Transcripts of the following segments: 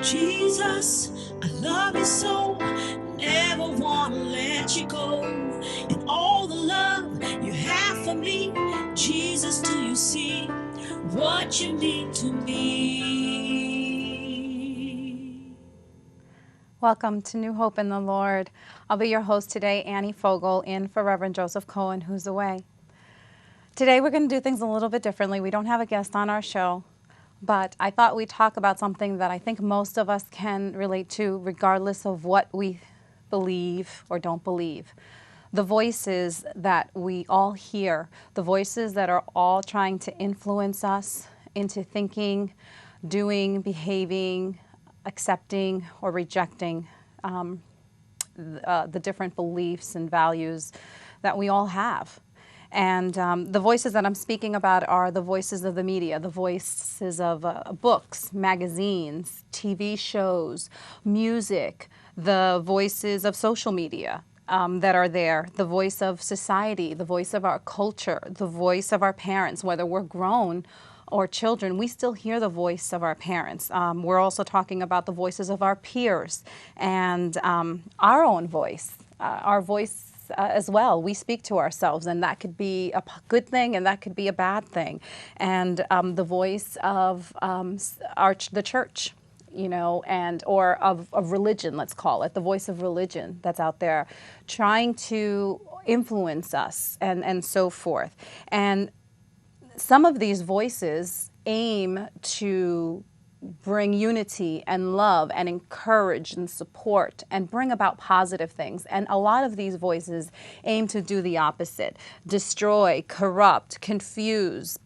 Jesus, I love you so, never want to let you go. And all the love you have for me, Jesus, do you see what you mean to me? Welcome to New Hope in the Lord. I'll be your host today, Annie Fogel, in for Reverend Joseph Cohen, who's away. Today we're going to do things a little bit differently. We don't have a guest on our show, but I thought we'd talk about something that I think most of us can relate to, regardless of what we believe or don't believe. The voices that we all hear, the voices that are all trying to influence us into thinking, doing, behaving, accepting or rejecting the different beliefs and values that we all have. And the voices that I'm speaking about are the voices of the media, the voices of books, magazines, TV shows, music, the voices of social media that are there, the voice of society, the voice of our culture, the voice of our parents, whether we're grown or children, we still hear the voice of our parents. We're also talking about the voices of our peers and our own voice, our voice as well. We speak to ourselves, and that could be a good thing, and that could be a bad thing. And the voice of the church, and or of religion, let's call it, the voice of religion that's out there trying to influence us and so forth. And some of these voices aim to bring unity and love and encourage and support and bring about positive things. And a lot of these voices aim to do the opposite: destroy, corrupt, confuse,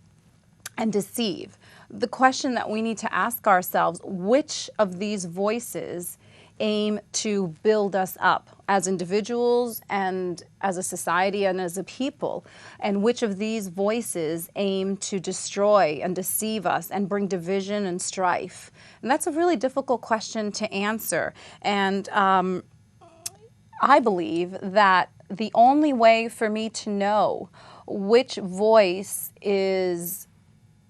and deceive. The question that we need to ask ourselves: which of these voices aim to build us up as individuals and as a society and as a people? And which of these voices aim to destroy and deceive us and bring division and strife? And that's a really difficult question to answer. And I believe that the only way for me to know which voice is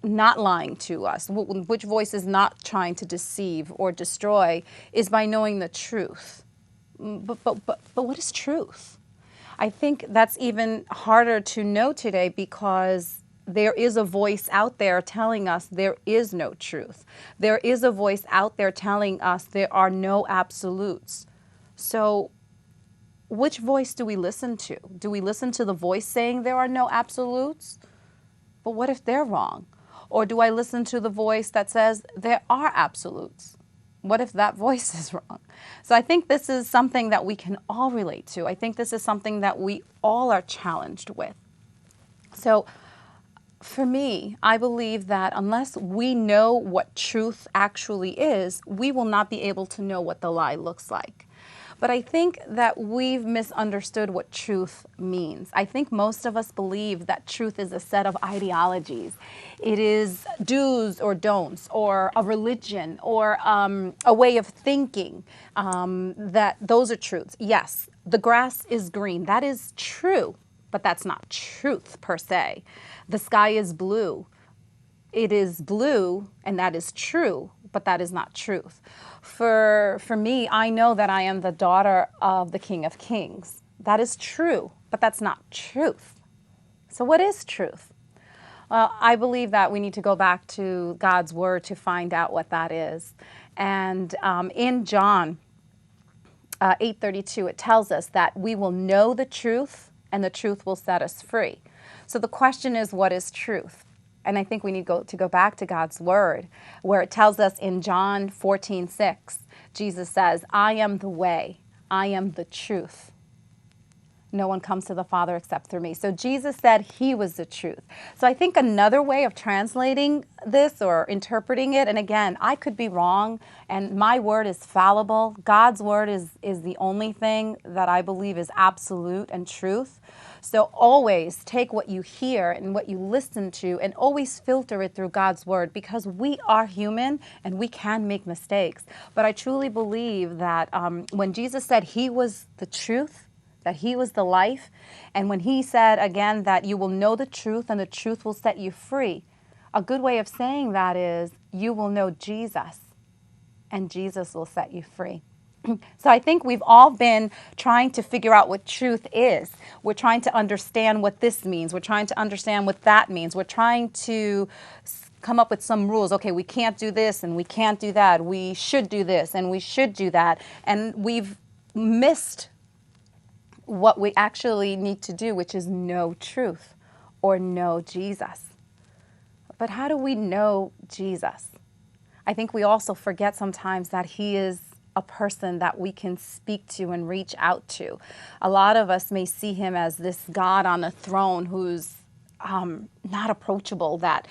not lying to us, which voice is not trying to deceive or destroy, is by knowing the truth. But what is truth? I think that's even harder to know today, because there is a voice out there telling us there is no truth. There is a voice out there telling us there are no absolutes. So which voice do we listen to? Do we listen to the voice saying there are no absolutes? But what if they're wrong? Or do I listen to the voice that says there are absolutes? What if that voice is wrong? So I think this is something that we can all relate to. I think this is something that we all are challenged with. So for me, I believe that unless we know what truth actually is, we will not be able to know what the lie looks like. But I think that we've misunderstood what truth means. I think most of us believe that truth is a set of ideologies. It is do's or don'ts, or a religion, or a way of thinking, that those are truths. Yes, the grass is green. That is true, but that's not truth per se. The sky is blue. It is blue, and that is true, but that is not truth. For me, I know that I am the daughter of the King of Kings. That is true, but that's not truth. So what is truth? Well, I believe that we need to go back to God's Word to find out what that is. And in John 8:32, it tells us that we will know the truth, and the truth will set us free. So the question is, what is truth? And I think we need to go back to God's Word, where it tells us in John 14:6, Jesus says, I am the way, I am the truth. No one comes to the Father except through me. So Jesus said he was the truth. So I think another way of translating this or interpreting it, and again, I could be wrong, and my word is fallible. God's word is the only thing that I believe is absolute and truth. So always take what you hear and what you listen to and always filter it through God's word, because we are human and we can make mistakes. But I truly believe that when Jesus said he was the truth, that he was the life, and when he said again that you will know the truth and the truth will set you free, a good way of saying that is you will know Jesus and Jesus will set you free. So I think we've all been trying to figure out what truth is. We're trying to understand what this means. We're trying to understand what that means. We're trying to come up with some rules. Okay, we can't do this and we can't do that. We should do this and we should do that. And we've missed what we actually need to do, which is know truth or know Jesus. But how do we know Jesus? I think we also forget sometimes that he is a person that we can speak to and reach out to. A lot of us may see him as this God on a throne who's not approachable, that,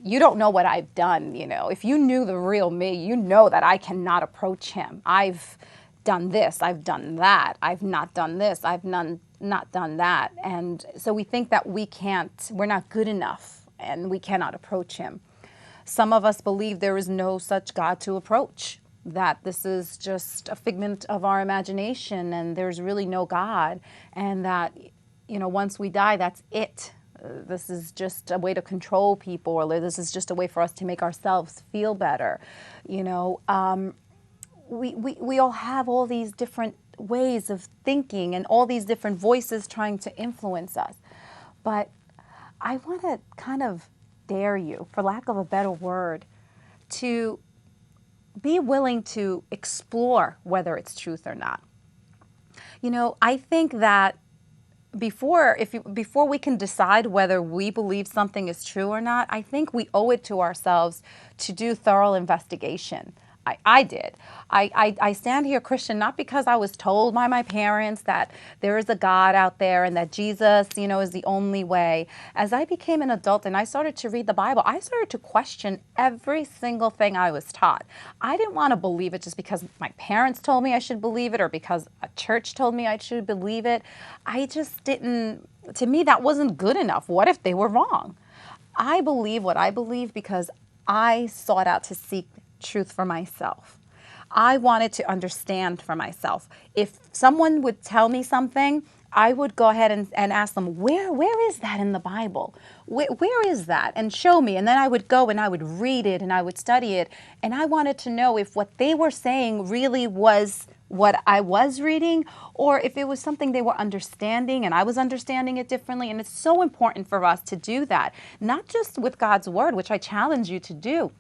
you don't know what I've done. If you knew the real me, you know that I cannot approach him. I've done this, I've done that, I've not done this, I've not done that. And so we think that we're not good enough and we cannot approach him. Some of us believe there is no such God to approach, that this is just a figment of our imagination and there's really no God, and that, once we die, that's it. This is just a way to control people, or this is just a way for us to make ourselves feel better. We all have all these different ways of thinking and all these different voices trying to influence us. But I want to kind of dare you, for lack of a better word, to be willing to explore whether it's truth or not. I think that before we can decide whether we believe something is true or not, I think we owe it to ourselves to do thorough investigation. I did. I stand here Christian not because I was told by my parents that there is a God out there and that Jesus, is the only way. As I became an adult and I started to read the Bible, I started to question every single thing I was taught. I didn't want to believe it just because my parents told me I should believe it or because a church told me I should believe it. I just didn't, to me, that wasn't good enough. What if they were wrong? I believe what I believe because I sought out to seek truth for myself. I wanted to understand for myself. If someone would tell me something, I would go ahead and ask them, where is that in the Bible? Where is that? And show me. And then I would go and I would read it and I would study it. And I wanted to know if what they were saying really was what I was reading, or if it was something they were understanding and I was understanding it differently. And it's so important for us to do that, not just with God's word, which I challenge you to do,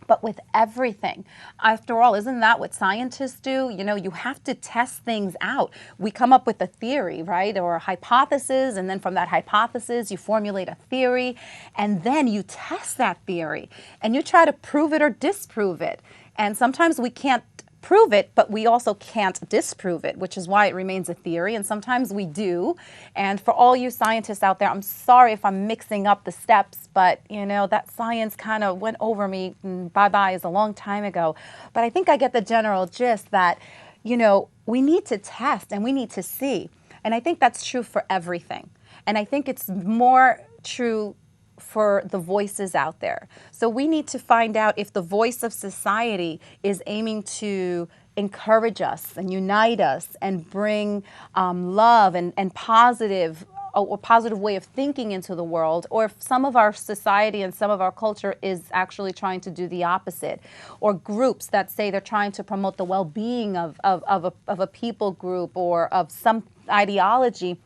but with everything. After all, isn't that what scientists do? You have to test things out. We come up with a theory, right? Or a hypothesis, and then from that hypothesis, you formulate a theory, and then you test that theory, and you try to prove it or disprove it. And sometimes we can't prove it, but we also can't disprove it, which is why it remains a theory, and sometimes we do. And for all you scientists out there, I'm sorry if I'm mixing up the steps, but that science kind of went over me, and bye-bye is a long time ago. But I think I get the general gist that, we need to test and we need to see. And I think that's true for everything. And I think it's more true for the voices out there. So we need to find out if the voice of society is aiming to encourage us and unite us and bring love and positive, a positive way of thinking into the world, or if some of our society and some of our culture is actually trying to do the opposite, or groups that say they're trying to promote the well-being of a people group or of some ideology.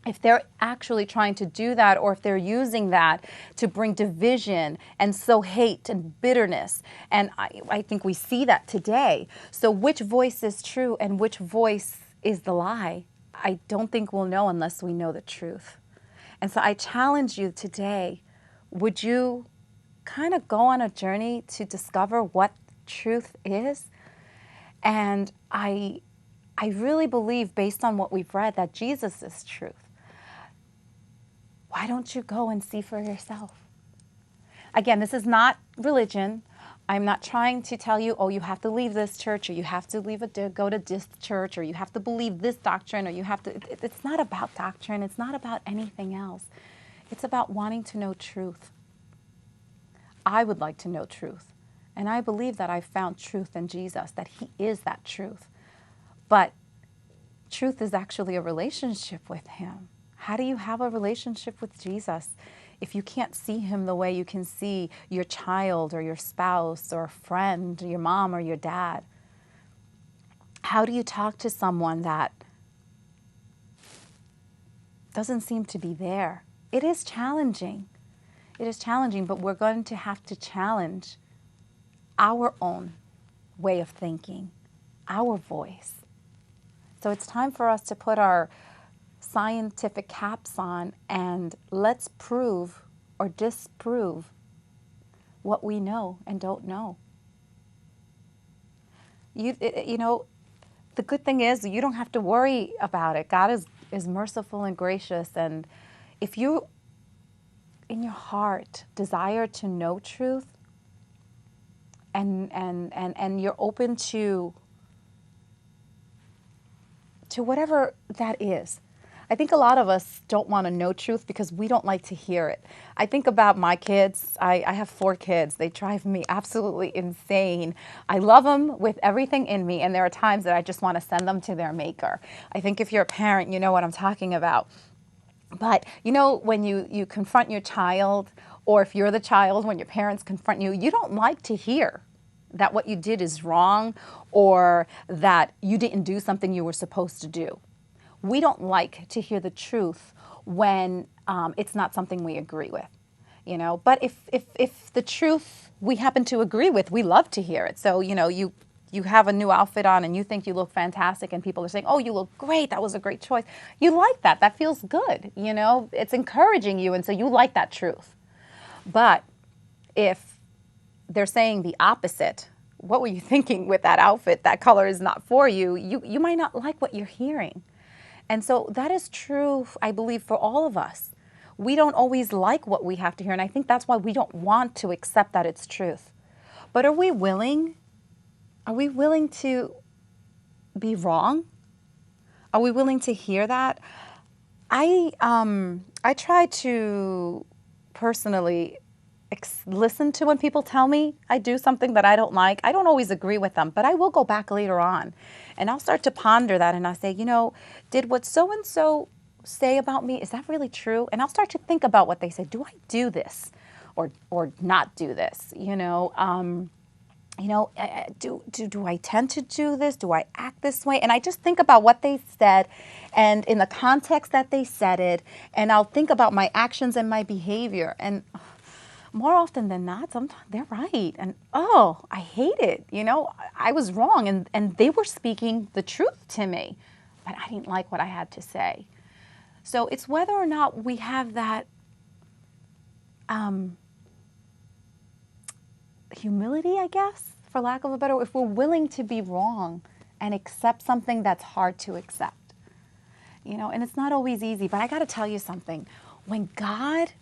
If they're actually trying to do that, or if they're using that to bring division and sow hate and bitterness. And I think we see that today. So which voice is true and which voice is the lie? I don't think we'll know unless we know the truth. And so I challenge you today, would you kind of go on a journey to discover what truth is? And I really believe, based on what we've read, that Jesus is truth. Why don't you go and see for yourself? Again, this is not religion. I'm not trying to tell you, you have to leave this church, or you have to go to this church, or you have to believe this doctrine, or you have to. It's not about doctrine. It's not about anything else. It's about wanting to know truth. I would like to know truth. And I believe that I've found truth in Jesus, that he is that truth. But truth is actually a relationship with him. How do you have a relationship with Jesus if you can't see him the way you can see your child or your spouse or a friend, your mom or your dad, how do you talk to someone that doesn't seem to be there? It is challenging. It is challenging, but we're going to have to challenge our own way of thinking, our voice. So it's time for us to put our scientific caps on and let's prove or disprove what we know and don't know. You know, the good thing is you don't have to worry about it. God is merciful and gracious, and if you in your heart desire to know truth and you're open to whatever that is. I think a lot of us don't want to know truth because we don't like to hear it. I think about my kids. I have 4 kids. They drive me absolutely insane. I love them with everything in me, and there are times that I just want to send them to their maker. I think if you're a parent, you know what I'm talking about. But you know, when you confront your child, or if you're the child, when your parents confront you, you don't like to hear that what you did is wrong or that you didn't do something you were supposed to do. We don't like to hear the truth when it's not something we agree with, you know. But if the truth we happen to agree with, we love to hear it. So, you know, you have a new outfit on and you think you look fantastic and people are saying, oh, you look great, that was a great choice. You like that. That feels good, you know. It's encouraging you, and so you like that truth. But if they're saying the opposite, what were you thinking with that outfit? That color is not for you. You might not like what you're hearing. And so that is true, I believe, for all of us. We don't always like what we have to hear, and I think that's why we don't want to accept that it's truth. But are we willing? Are we willing to be wrong? Are we willing to hear that? I try to personally listen to when people tell me I do something that I don't like. I don't always agree with them, but I will go back later on and I'll start to ponder that, and I'll say, you know, did what so-and-so say about me, is that really true? And I'll start to think about what they said. Do I do this or not do this? Do I tend to do this? Do I act this way? And I just think about what they said and in the context that they said it, and I'll think about my actions and my behavior. And more often than not, sometimes they're right. And oh, I hate it. You know, I was wrong, and they were speaking the truth to me, but I didn't like what I had to say. So it's whether or not we have that humility, I guess, for lack of a better word, if we're willing to be wrong and accept something that's hard to accept. You know, and it's not always easy, but I got to tell you something. When God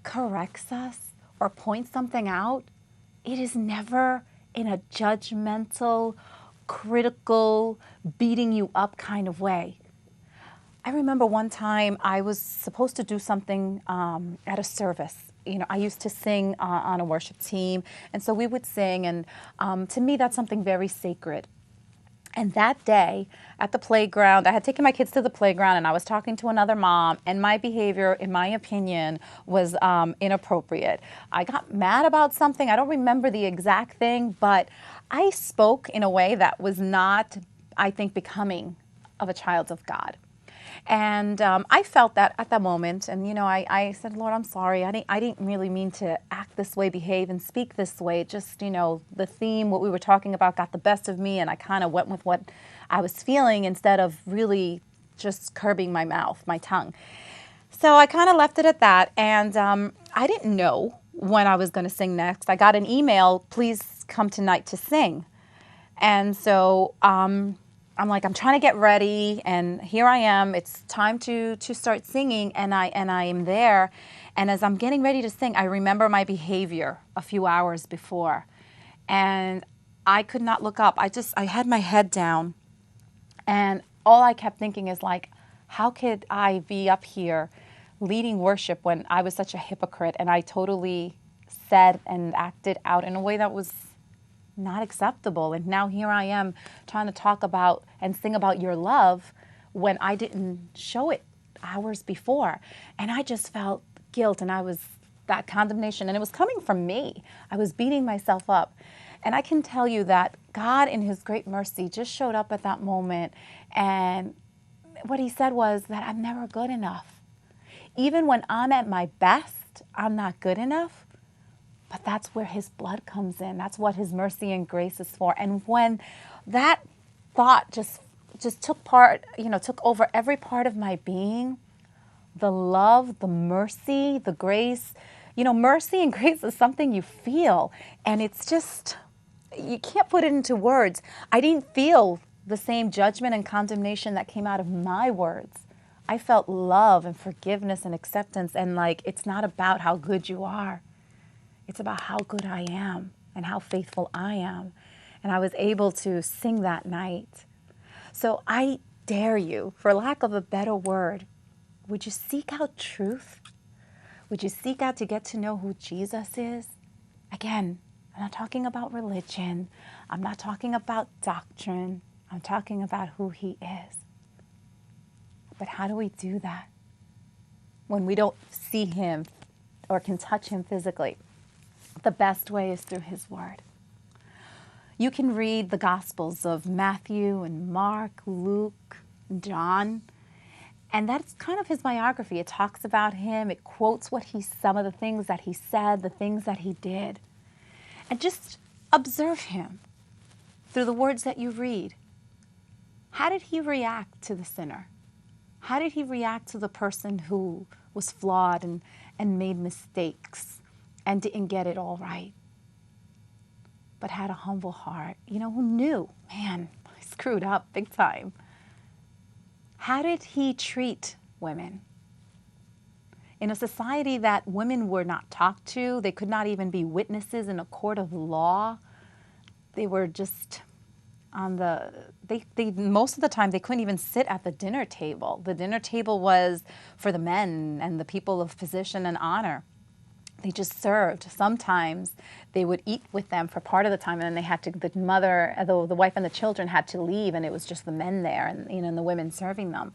corrects us or points something out, it is never in a judgmental, critical, beating you up kind of way. I remember one time I was supposed to do something at a service. You know, I used to sing on a worship team, and so we would sing, and to me that's something very sacred. And that day at the playground, I had taken my kids to the playground and I was talking to another mom, and my behavior, in my opinion, was inappropriate. I got mad about something. I don't remember the exact thing, but I spoke in a way that was not, I think, becoming of a child of God. And I felt that at that moment, and you know, I said, Lord, I'm sorry. I didn't really mean to act this way, behave, and speak this way. Just, you know, the theme, what we were talking about, got the best of me, and I kind of went with what I was feeling instead of really just curbing my mouth, my tongue. So I kind of left it at that, and I didn't know when I was going to sing next. I got an email, please come tonight to sing. And so I'm like, I'm trying to get ready, and here I am. It's time to start singing, and I am there. And as I'm getting ready to sing, I remember my behavior a few hours before, and I could not look up. I had my head down, and all I kept thinking is like, how could I be up here leading worship when I was such a hypocrite, and I totally said and acted out in a way that was not acceptable. And now here I am trying to talk about and sing about your love when I didn't show it hours before. And I just felt guilt, and that condemnation, and it was coming from me. I was beating myself up. And I can tell you that God, in his great mercy, just showed up at that moment. And what he said was that I'm never good enough. Even when I'm at my best, I'm not good enough. But that's where his blood comes in. That's what his mercy and grace is for. And when that thought just took over every part of my being, the love, the mercy, the grace, mercy and grace is something you feel. And it's just, you can't put it into words. I didn't feel the same judgment and condemnation that came out of my words. I felt love and forgiveness and acceptance. And it's not about how good you are. It's about how good I am and how faithful I am. And I was able to sing that night. So I dare you, for lack of a better word, would you seek out truth? Would you seek out to get to know who Jesus is? Again, I'm not talking about religion. I'm not talking about doctrine. I'm talking about who he is. But how do we do that when we don't see him or can touch him physically? The best way is through his word. You can read the Gospels of Matthew and Mark, Luke, John, and that's kind of his biography. It talks about him. It quotes some of the things that he said, the things that he did. And just observe him through the words that you read. How did he react to the sinner? How did he react to the person who was flawed and made mistakes and didn't get it all right, but had a humble heart, who knew, man, I screwed up big time. How did he treat women? In a society that women were not talked to, they could not even be witnesses in a court of law. They were just most of the time they couldn't even sit at the dinner table. The dinner table was for the men and the people of position and honor. They just served. Sometimes they would eat with them for part of the time, and then they had to, the wife and the children had to leave, and it was just the men there and the women serving them.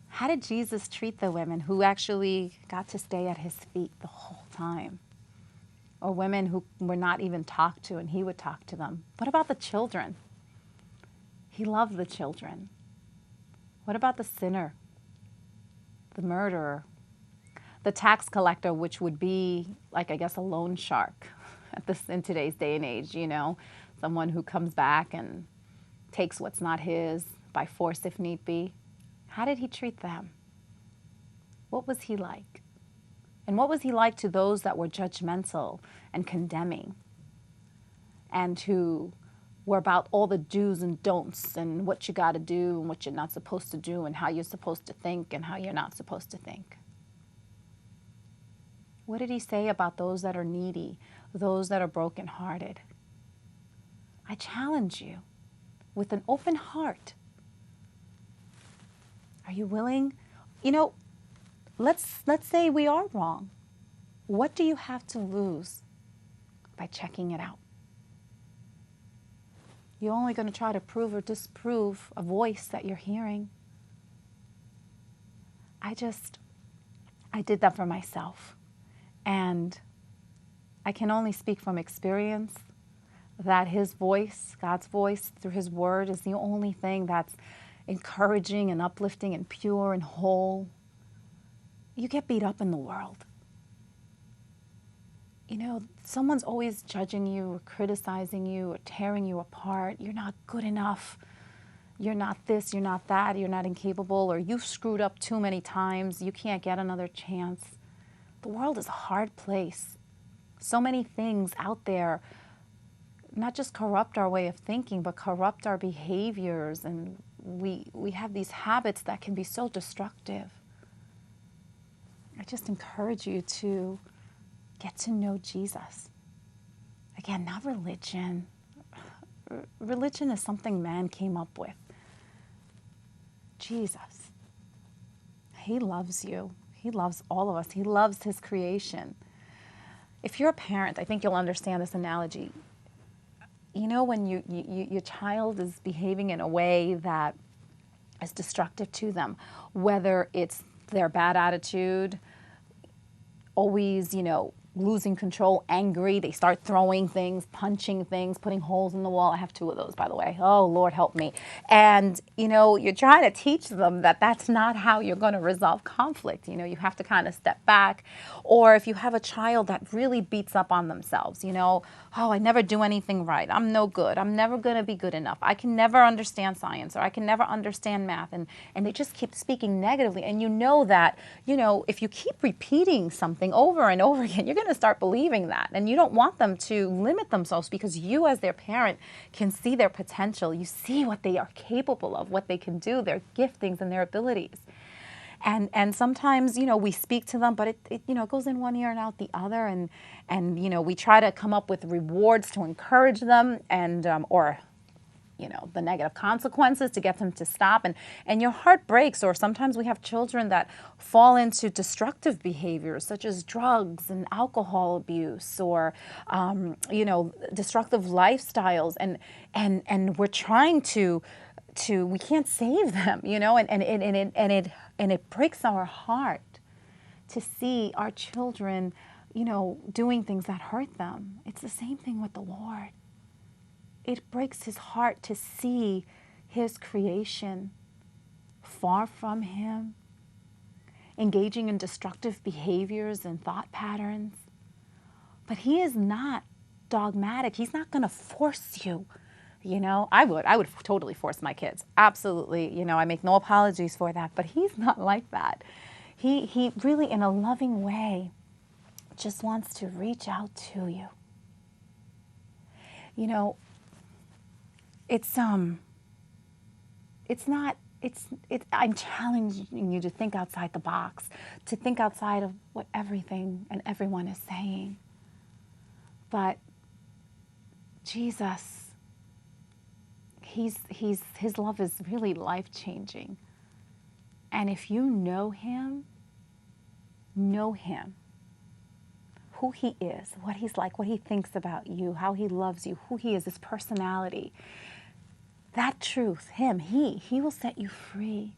How did Jesus treat the women who actually got to stay at his feet the whole time? Or women who were not even talked to, and he would talk to them? What about the children? He loved the children. What about the sinner, the murderer, the tax collector, which would be a loan shark in today's day and age, someone who comes back and takes what's not his by force if need be? How did he treat them? What was he like? And what was he like to those that were judgmental and condemning and who were about all the do's and don'ts and what you got to do and what you're not supposed to do and how you're supposed to think and how you're not supposed to think? What did he say about those that are needy, those that are brokenhearted? I challenge you with an open heart. Are you willing? Let's say we are wrong. What do you have to lose by checking it out? You're only going to try to prove or disprove a voice that you're hearing. I did that for myself. And I can only speak from experience that his voice, God's voice through his word, is the only thing that's encouraging and uplifting and pure and whole. You get beat up in the world. Someone's always judging you or criticizing you or tearing you apart. You're not good enough. You're not this, you're not that, you're not incapable, or you've screwed up too many times. You can't get another chance. The world is a hard place. So many things out there not just corrupt our way of thinking, but corrupt our behaviors, and we have these habits that can be so destructive. I just encourage you to get to know Jesus. Again, not religion. Religion is something man came up with. Jesus. He loves you. He loves all of us. He loves his creation. If you're a parent, I think you'll understand this analogy. When your child is behaving in a way that is destructive to them, whether it's their bad attitude, always, losing control, angry. They start throwing things, punching things, putting holes in the wall. I have 2 of those, by the way. Oh, Lord, help me. And, you're trying to teach them that that's not how you're going to resolve conflict. You have to kind of step back. Or if you have a child that really beats up on themselves, oh, I never do anything right. I'm no good. I'm never going to be good enough. I can never understand science, or I can never understand math. And they just keep speaking negatively. And that, if you keep repeating something over and over again, you're going to start believing that. And you don't want them to limit themselves, because you as their parent can see their potential. You see what they are capable of, what they can do, their giftings and their abilities. And sometimes, we speak to them, but it goes in one ear and out the other. And we try to come up with rewards to encourage them, and or the negative consequences to get them to stop. And your heart breaks. Or sometimes we have children that fall into destructive behaviors, such as drugs and alcohol abuse, or, destructive lifestyles. And we're trying to we can't save them, and it breaks our heart to see our children, doing things that hurt them. It's the same thing with the Lord. It breaks his heart to see his creation far from him, engaging in destructive behaviors and thought patterns. But he is not dogmatic. He's not going to force you. I would totally force my kids. Absolutely. I make no apologies for that, but he's not like that. He really, in a loving way, just wants to reach out to you. I'm challenging you to think outside the box, to think outside of what everything and everyone is saying. But Jesus, his love is really life-changing. And if you know him, who he is, what he's like, what he thinks about you, how he loves you, who he is, his personality, that truth, he will set you free.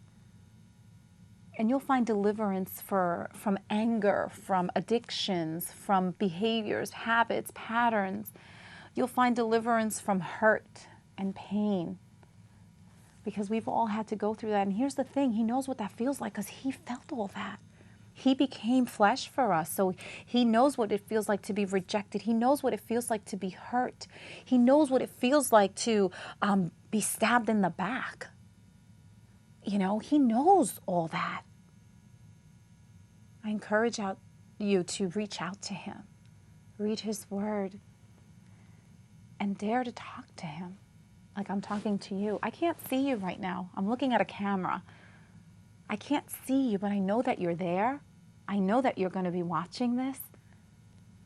And you'll find deliverance from anger, from addictions, from behaviors, habits, patterns. You'll find deliverance from hurt and pain, because we've all had to go through that. And here's the thing, he knows what that feels like, because he felt all that. He became flesh for us, so he knows what it feels like to be rejected. He knows what it feels like to be hurt. He knows what it feels like to be stabbed in the back. He knows all that. I encourage you to reach out to him, read his word, and dare to talk to him like I'm talking to you. I can't see you right now. I'm looking at a camera. I can't see you, but I know that you're there. I know that you're going to be watching this.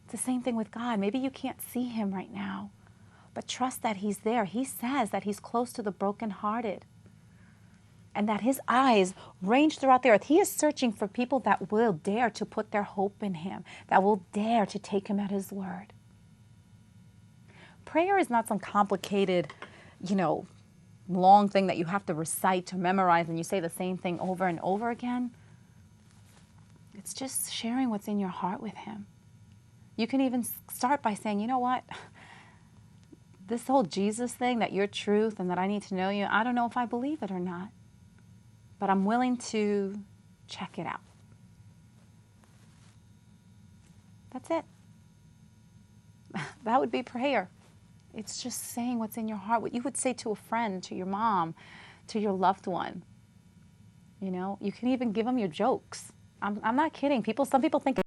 It's the same thing with God. Maybe you can't see him right now, but trust that he's there. He says that he's close to the brokenhearted, and that his eyes range throughout the earth. He is searching for people that will dare to put their hope in him, that will dare to take him at his word. Prayer is not some complicated, long thing that you have to recite or memorize, and you say the same thing over and over again. It's just sharing what's in your heart with him. You can even start by saying, you know what? This whole Jesus thing, that you're truth and that I need to know you, I don't know if I believe it or not, but I'm willing to check it out. That's it. That would be prayer. It's just saying what's in your heart, what you would say to a friend, to your mom, to your loved one. You can even give them your jokes. I'm not kidding. Some people think